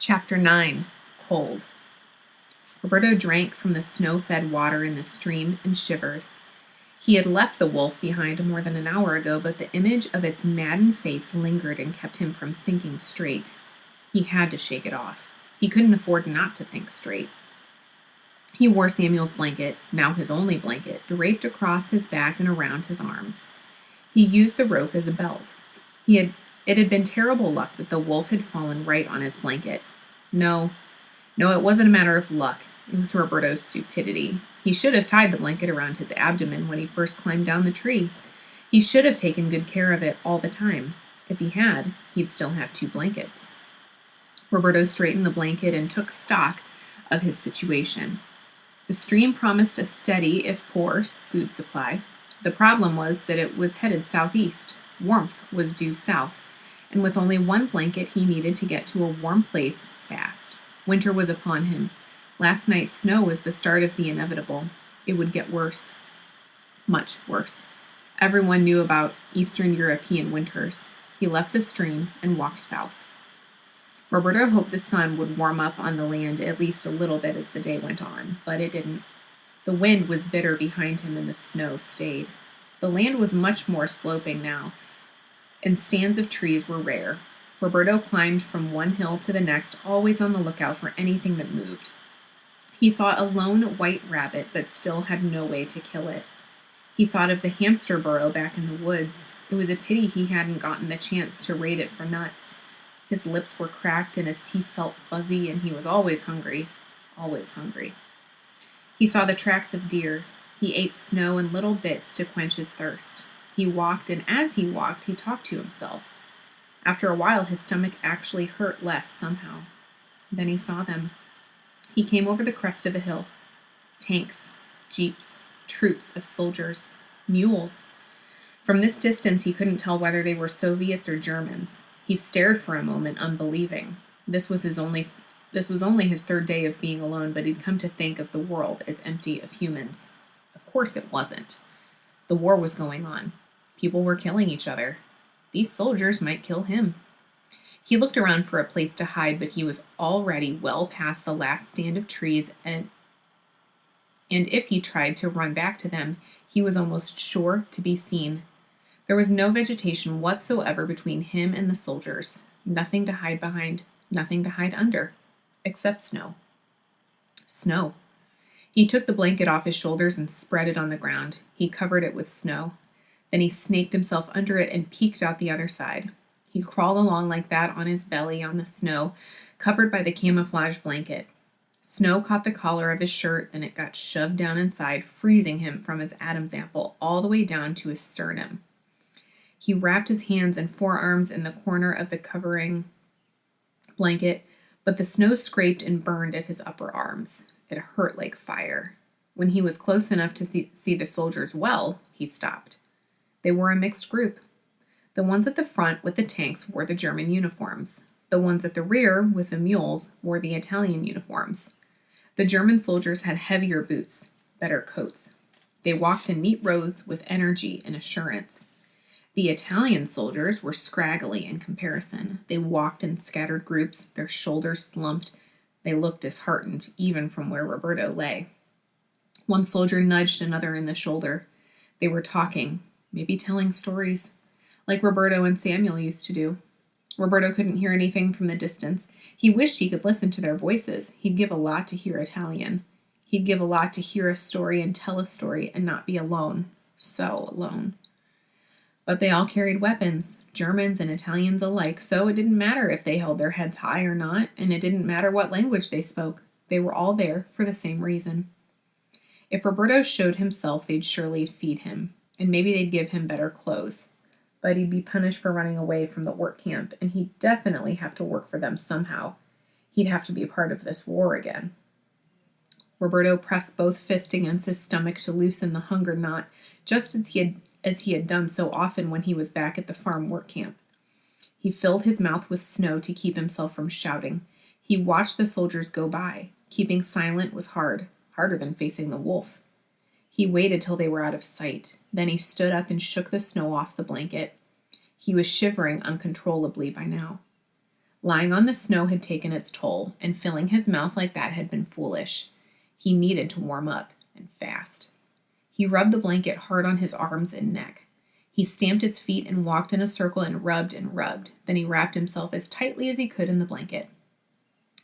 Chapter 9. Cold. Roberto drank from the snow-fed water in the stream and shivered. He had left the wolf behind more than an hour ago, but the image of its maddened face lingered and kept him from thinking straight. He had to shake it off. He couldn't afford not to think straight. He wore Samuel's blanket, now his only blanket, draped across his back and around his arms. He used the rope as a belt. It had been terrible luck that the wolf had fallen right on his blanket. No, it wasn't a matter of luck. It was Roberto's stupidity. He should have tied the blanket around his abdomen when he first climbed down the tree. He should have taken good care of it all the time. If he had, he'd still have 2 blankets. Roberto straightened the blanket and took stock of his situation. The stream promised a steady, if poor, food supply. The problem was that it was headed southeast. Warmth was due south, and with only 1 blanket he needed to get to a warm place fast. Winter was upon him. Last night's snow was the start of the inevitable. It would get worse. Much worse. Everyone knew about Eastern European winters. He left the stream and walked south. Roberto hoped the sun would warm up on the land at least a little bit as the day went on, but it didn't. The wind was bitter behind him and the snow stayed. The land was much more sloping now, and stands of trees were rare. Roberto climbed from one hill to the next, always on the lookout for anything that moved. He saw a lone white rabbit, but still had no way to kill it. He thought of the hamster burrow back in the woods. It was a pity he hadn't gotten the chance to raid it for nuts. His lips were cracked and his teeth felt fuzzy, and he was always hungry. Always hungry. He saw the tracks of deer. He ate snow in little bits to quench his thirst. He walked, and as he walked, he talked to himself. After a while, his stomach actually hurt less somehow. Then he saw them. He came over the crest of a hill. Tanks, jeeps, troops of soldiers, mules. From this distance, he couldn't tell whether they were Soviets or Germans. He stared for a moment, unbelieving. This was only his 3rd day of being alone, but he'd come to think of the world as empty of humans. Of course it wasn't. The war was going on. People were killing each other. These soldiers might kill him. He looked around for a place to hide, but he was already well past the last stand of trees, and if he tried to run back to them, he was almost sure to be seen. There was no vegetation whatsoever between him and the soldiers. Nothing to hide behind, nothing to hide under, except snow. Snow. He took the blanket off his shoulders and spread it on the ground. He covered it with snow. Then he snaked himself under it and peeked out the other side. He crawled along like that on his belly on the snow, covered by the camouflage blanket. Snow caught the collar of his shirt, then it got shoved down inside, freezing him from his Adam's apple all the way down to his sternum. He wrapped his hands and forearms in the corner of the covering blanket, but the snow scraped and burned at his upper arms. It hurt like fire. When he was close enough to see the soldiers well, he stopped. They were a mixed group. The ones at the front with the tanks wore the German uniforms. The ones at the rear with the mules wore the Italian uniforms. The German soldiers had heavier boots, better coats. They walked in neat rows with energy and assurance. The Italian soldiers were scraggly in comparison. They walked in scattered groups, their shoulders slumped. They looked disheartened, even from where Roberto lay. One soldier nudged another in the shoulder. They were talking, maybe telling stories, like Roberto and Samuel used to do. Roberto couldn't hear anything from the distance. He wished he could listen to their voices. He'd give a lot to hear Italian. He'd give a lot to hear a story and tell a story and not be alone. So alone. But they all carried weapons, Germans and Italians alike, so it didn't matter if they held their heads high or not, and it didn't matter what language they spoke. They were all there for the same reason. If Roberto showed himself, they'd surely feed him, and maybe they'd give him better clothes. But he'd be punished for running away from the work camp, and he'd definitely have to work for them somehow. He'd have to be a part of this war again. Roberto pressed both fists against his stomach to loosen the hunger knot, just as he had done so often when he was back at the farm work camp. He filled his mouth with snow to keep himself from shouting. He watched the soldiers go by. Keeping silent was hard, harder than facing the wolf. He waited till they were out of sight. Then he stood up and shook the snow off the blanket. He was shivering uncontrollably by now. Lying on the snow had taken its toll, and filling his mouth like that had been foolish. He needed to warm up, and fast. He rubbed the blanket hard on his arms and neck. He stamped his feet and walked in a circle and rubbed and rubbed. Then he wrapped himself as tightly as he could in the blanket.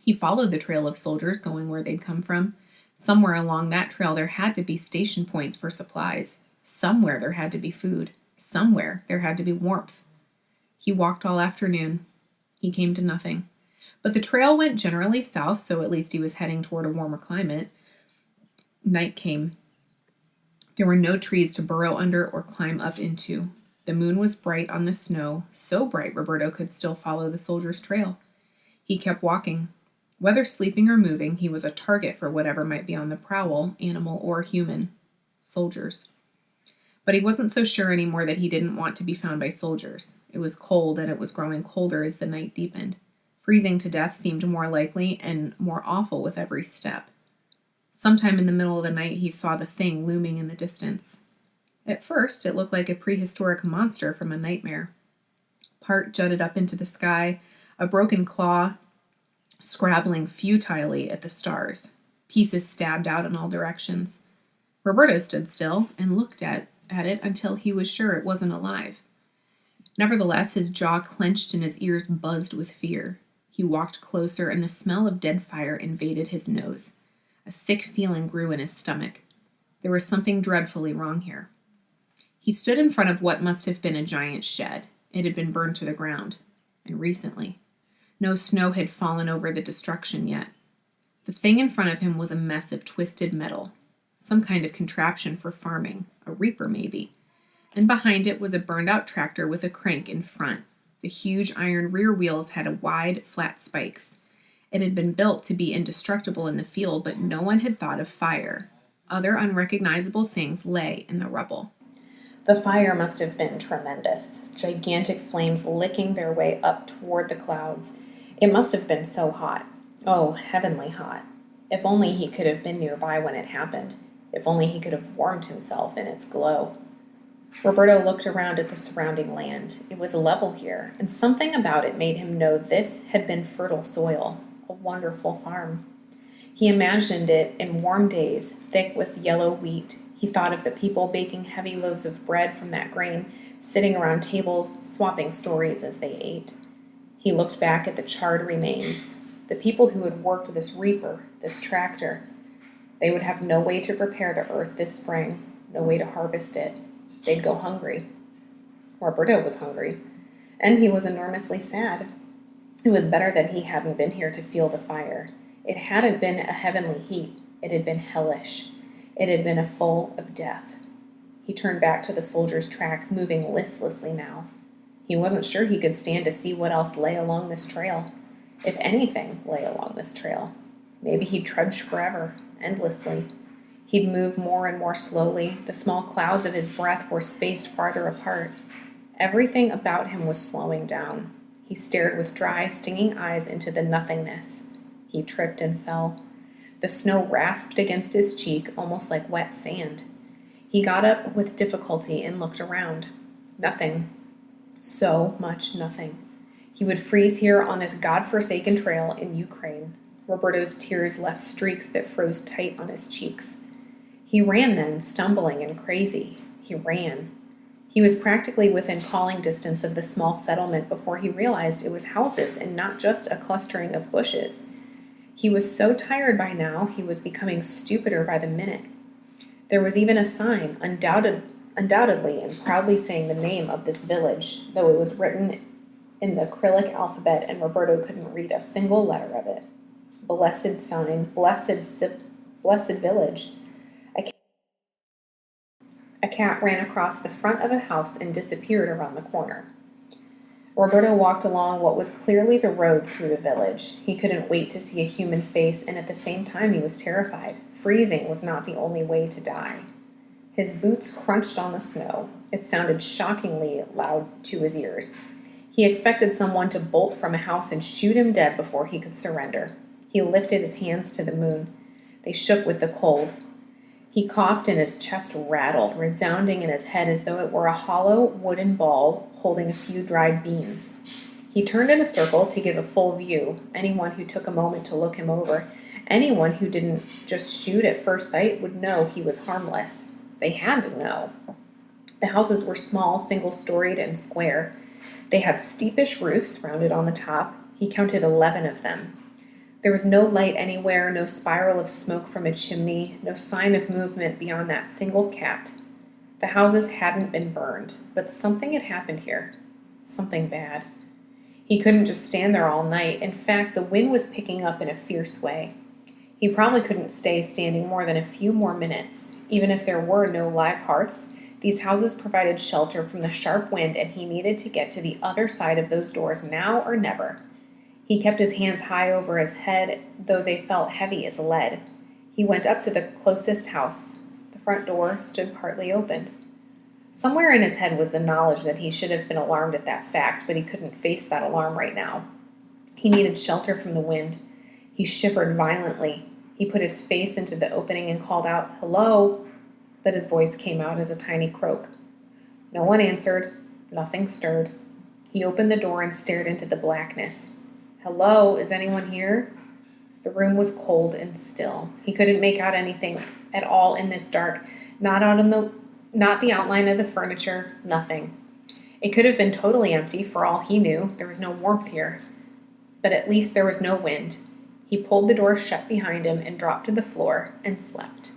He followed the trail of soldiers going where they'd come from. Somewhere along that trail there had to be station points for supplies. Somewhere there had to be food. Somewhere there had to be warmth. He walked all afternoon. He came to nothing. But the trail went generally south, so at least he was heading toward a warmer climate. Night came. There were no trees to burrow under or climb up into. The moon was bright on the snow, so bright Roberto could still follow the soldier's trail. He kept walking. Whether sleeping or moving, he was a target for whatever might be on the prowl, animal or human. Soldiers. But he wasn't so sure anymore that he didn't want to be found by soldiers. It was cold, and it was growing colder as the night deepened. Freezing to death seemed more likely and more awful with every step. Sometime in the middle of the night, he saw the thing looming in the distance. At first, it looked like a prehistoric monster from a nightmare. Part jutted up into the sky, a broken claw scrabbling futilely at the stars. Pieces stabbed out in all directions. Roberto stood still and looked at it until he was sure it wasn't alive. Nevertheless, his jaw clenched and his ears buzzed with fear. He walked closer, and the smell of dead fire invaded his nose. A sick feeling grew in his stomach. There was something dreadfully wrong here. He stood in front of what must have been a giant shed. It had been burned to the ground, and recently. No snow had fallen over the destruction yet. The thing in front of him was a mess of twisted metal, some kind of contraption for farming, a reaper maybe, and behind it was a burned-out tractor with a crank in front. The huge iron rear wheels had wide, flat spikes. It had been built to be indestructible in the field, but no one had thought of fire. Other unrecognizable things lay in the rubble. The fire must have been tremendous, gigantic flames licking their way up toward the clouds. It must have been so hot. Oh, heavenly hot. If only he could have been nearby when it happened. If only he could have warmed himself in its glow. Roberto looked around at the surrounding land. It was level here, and something about it made him know this had been fertile soil, a wonderful farm. He imagined it in warm days, thick with yellow wheat. He thought of the people baking heavy loaves of bread from that grain, sitting around tables, swapping stories as they ate. He looked back at the charred remains, the people who had worked this reaper, this tractor. They would have no way to prepare the earth this spring, no way to harvest it. They'd go hungry. Roberto was hungry, and he was enormously sad. It was better that he hadn't been here to feel the fire. It hadn't been a heavenly heat. It had been hellish. It had been full of death. He turned back to the soldiers' tracks, moving listlessly now. He wasn't sure he could stand to see what else lay along this trail, if anything lay along this trail. Maybe he'd trudge forever, endlessly. He'd move more and more slowly. The small clouds of his breath were spaced farther apart. Everything about him was slowing down. He stared with dry, stinging eyes into the nothingness. He tripped and fell. The snow rasped against his cheek, almost like wet sand. He got up with difficulty and looked around. Nothing. So much nothing. He would freeze here on this godforsaken trail in Ukraine. Roberto's tears left streaks that froze tight on his cheeks. He ran then, stumbling and crazy. He ran. He was practically within calling distance of the small settlement before he realized it was houses and not just a clustering of bushes. He was so tired by now, he was becoming stupider by the minute. There was even a sign, undoubtedly and proudly saying the name of this village, though it was written in the Cyrillic alphabet and Roberto couldn't read a single letter of it. Blessed sign, blessed village. A cat ran across the front of a house and disappeared around the corner. Roberto walked along what was clearly the road through the village. He couldn't wait to see a human face, and at the same time he was terrified. Freezing was not the only way to die. His boots crunched on the snow. It sounded shockingly loud to his ears. He expected someone to bolt from a house and shoot him dead before he could surrender. He lifted his hands to the moon. They shook with the cold. He coughed and his chest rattled, resounding in his head as though it were a hollow wooden ball holding a few dried beans. He turned in a circle to give a full view. Anyone who took a moment to look him over, anyone who didn't just shoot at first sight, would know he was harmless. They had to know. The houses were small, single-storied, and square. They had steepish roofs rounded on the top. He counted 11 of them. There was no light anywhere, no spiral of smoke from a chimney, no sign of movement beyond that single cat. The houses hadn't been burned, but something had happened here. Something bad. He couldn't just stand there all night. In fact, the wind was picking up in a fierce way. He probably couldn't stay standing more than a few more minutes. Even if there were no live hearths, these houses provided shelter from the sharp wind, and he needed to get to the other side of those doors now or never. He kept his hands high over his head, though they felt heavy as lead. He went up to the closest house. The front door stood partly open. Somewhere in his head was the knowledge that he should have been alarmed at that fact, but he couldn't face that alarm right now. He needed shelter from the wind. He shivered violently. He put his face into the opening and called out, "Hello," but his voice came out as a tiny croak. No one answered. Nothing stirred. He opened the door and stared into the blackness. "Hello, is anyone here?" The room was cold and still. He couldn't make out anything at all in this dark, not the outline of the furniture, nothing. It could have been totally empty for all he knew. There was no warmth here. But at least there was no wind. He pulled the door shut behind him and dropped to the floor and slept.